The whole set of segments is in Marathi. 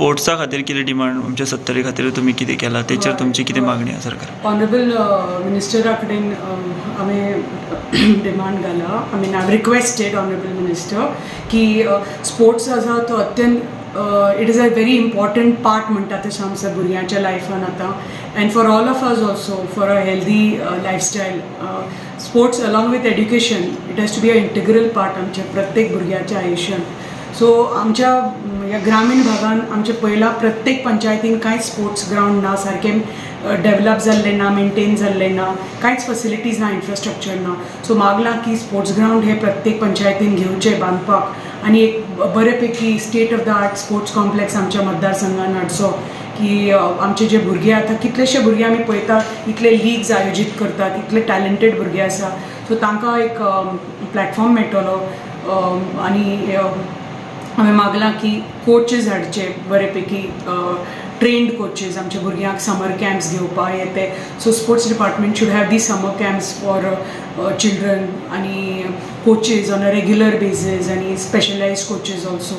स्पोर्ट्सा खातीर कितें डिमांड आमच्या सत्तरी खातीर तुमी कितें केला तेचेर तुमची कितें मागणी आसा सरकार? ऑनरेबल मिनिस्टरा कडेन आमी डिमांड घाला. I mean I requested honourable minister की स्पोर्ट्स आसा तो अत्यंत it is a very important part म्हणटा तशें आमच्या भुरग्यांच्या लायफान आतां and for all of us also for a healthy lifestyle sports along with education it has to be a integral part आमच्या प्रत्येक भुरग्याच्या आयुश्यान. सो आमच्या ह्या ग्रामीण भागान आमचे पयला प्रत्येक पंचायतीन कांयच स्पोर्ट्स ग्राउंड ना, सारकें डेवलप जाल्लें ना, मेंटेन जाल्लें ना, कांयच फॅसिलिटीज ना, इन्फ्रास्ट्रक्चर ना. सो मागलां की स्पोर्ट्स ग्राउंड हे प्रत्येक पंचायतीन घेवचे बांदपाक आनी एक बरे पैकी state of the art sports complex आमच्या मतदारसंघान हाडचो की आमचे जे भुरगे आतां कितलेशे भुरगे आमी पळयता इतले लीग्स आयोजीत करतात, इतले टॅलंटेड भुरगे आसा. सो तांकां एक प्लॅटफॉर्म मेळटलो आनी हांवें मागलां की कोचीस हाडचे बरे पैकी ट्रेन्ड कोचीस आमच्या भुरग्यांक समर कॅम्प्स घेवपाक येते. So sports department should have the summer camps for children आनी coaches on a regular basis आनी स्पेशलायज्ड कोचीस ऑल्सो.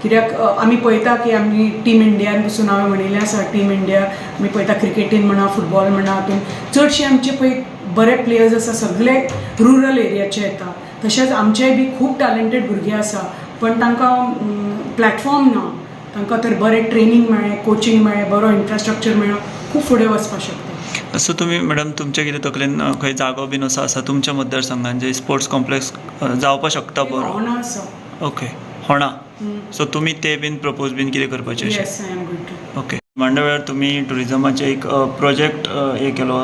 कित्याक आमी पळयता की आमी टीम इंडियान पसून हांवें म्हणिल्लें आसा टीम इंडिया आमी पळयता क्रिकेटीन म्हणा फुटबॉल म्हणा हातून चडशे आमचे पळय बरे प्लेयर्स आसा सगळे रुरल एरियाचे येता. तशेंच आमचेय बी खूब टॅलंटेड भुरगे आसा पण तांकां प्लॅटफॉर्म ना, तांकां तर बरें ट्रेनींग मेळ्ळें, कोचिंग मेळ्ळें, बरो इन्फ्रास्ट्रक्चर मेळ्ळो, खूब फुडें वचपाक शकता. सो तुमी मॅडम तुमच्या कितें तकलेन खंय जागो बीन असो आसा तुमच्या मतदारसंघान जे स्पोर्ट्स कॉम्प्लेक्स जावपाक शकता बरो? होना आसा. ओके, होणा. सो तुमी ते बीन प्रपोज बीन कितें करपाचें? Yes, I am going to. Okay. मांडा वेळार तुमी टुरिजमाचे एक प्रोजेक्ट हे केलो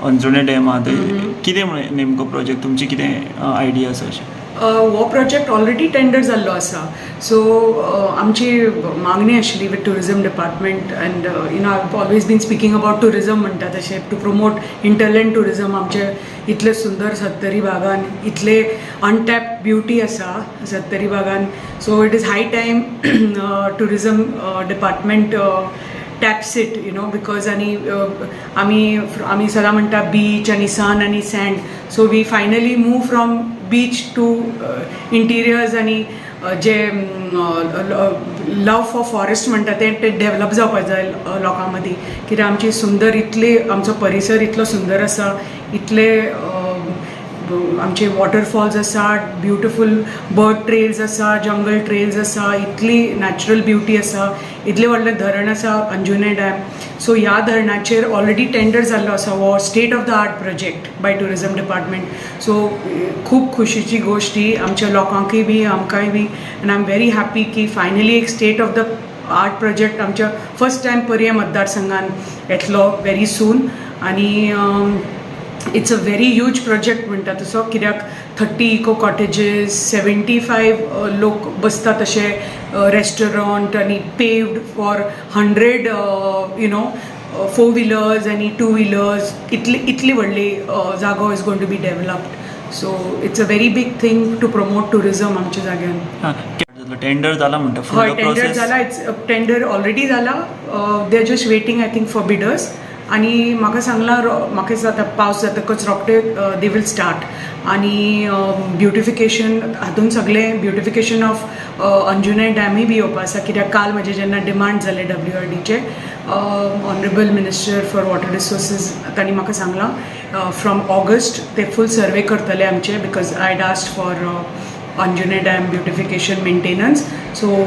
अंजुणे डॅम आहा थंय कितें म्हणून नेमको प्रोजेक्ट तुमची कितें आयडिया आसा अशी? हो प्रोजेक्ट ऑलरेडी टेंडर जाल्लो आसा. सो आमची मागणी आशिल्ली विथ टुरिजम डिपार्टमेंट अँड हांव always been speaking about tourism म्हणटा तशें टू प्रमोट इंटरलँड टुरिजम. आमचे इतले सुंदर सत्तरी भागान इतले अनटॅप्ड ब्युटी आसा सत्तरी भागान. So it is high time tourism department taps it because आनी आमी सदां म्हणटा बीच आनी सन आनी sand. So we finally move from beach to interiors आनी जे लव फॉर फॉरेस्ट म्हणटा ते डेवलप जावपाक जाय लोकां मदीं. कित्याक आमची सुंदर इतली आमचो परिसर इतलो सुंदर आसा, इतले आमचे वॉटरफॉल्स आसा, ब्युटिफूल बर्ड ट्रेल्स आसा, जंगल ट्रेल्स आसा, इतली नॅचरल ब्युटी आसा, इतले व्हडलें धरण आसा अंजुने डॅम. सो ह्या धरणाचेर ऑलरेडी टेंडर जाल्लो आसा हो state of the art project by tourism department. So खूब खुशीची गोश्ट ही आमच्या लोकांकय बी आमकांय बी आनी आय एम व्हेरी हॅपी की फायनली एक state of the art project आमच्या फर्स्ट टायम पर्ये मतदारसंघान येतलो व्हेरी सून. आनी it's a very huge project म्हणटा तसो कित्याक 30 इको कॉटेजीस, 75 लोक बसता तशे रेस्टॉरंट आनी पेव्ड फॉर 100 फोर व्हिलर्स आनी टू व्हिलर्स. इतली व्हडली जागो is going to be developed. So it's a very big thing to promote tourism आमच्या जाग्यान. टेंडर जाला म्हणटा? हय, टेंडर जाला. इट्स टेंडर ऑलरेडी जाला. They are just waiting I think for bidders. आनी म्हाका सांगलां म्हाका जाता पावस जातकच रोखडे दे वील स्टार्ट. आनी ब्युटिफिकेशन हातून सगळें ब्युटिफिकेशन ऑफ अंजुने डॅमूय बी येवपा आसा. कित्याक काल म्हजे जेन्ना डिमांड जाले WRDचे honourable minister for water resources तांणी म्हाका सांगलां फ्रॉम ऑगस्ट ते फूल सर्वे करतले आमचे because I asked for Anjune dam beautification maintenance. So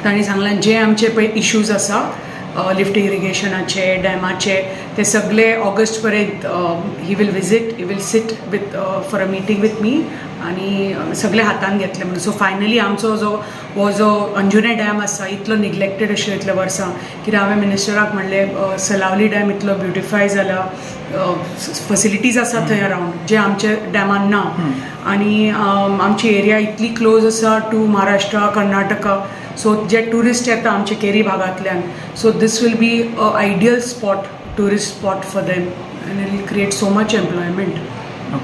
तांणी सांगलां जे आमचे पळय इश्यूज आसा लिफ्ट इरिगेशनाचे डॅमाचे ते सगळे ऑगस्ट पर्यंत he will visit, he will sit with for a meeting with me आनी सगळे हातान घेतले म्हणून. सो फायनली आमचो जो अंजुने डॅम आसा इतलो निग्लेक्टेड अशें इतल्या वर्सां कित्याक हांवें मिनिस्टराक म्हणलें सलावली डॅम इतलो ब्युटिफाय जाला, फॅसिलिटीज आसा थंय अरावंड जे आमचे डॅमान ना. आनी आमची एरिया इतली क्लोज आसा टू महाराष्ट्रा कर्नाटका. सो जे टुरिस्ट येता आमचे केरी भागांतल्यान so this will be a ideal spot tourist spot for them आनी it will create so much employment.